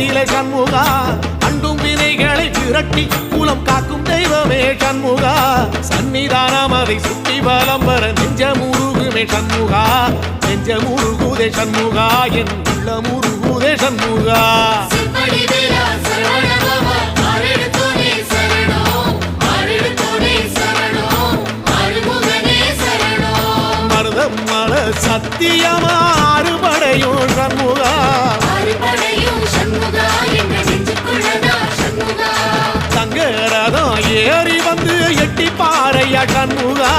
நிலை சண்முகா அண்டும் வினைகளை விரட்டி குலம் காக்கும் தெய்வமே சண்முகா சன்னிதானம் அதை சுற்றி பலம் வர நெஞ்சமுருகுமே சண்முகா நெஞ்சமுருகுதே சண்முகா என் உள்ளமுருகுதே சண்முகா மருதமல சத்தியமா அறுபடையும் சண்முகா சங்கரதம் ஏறி வந்து எட்டி பாறையா சண்முகா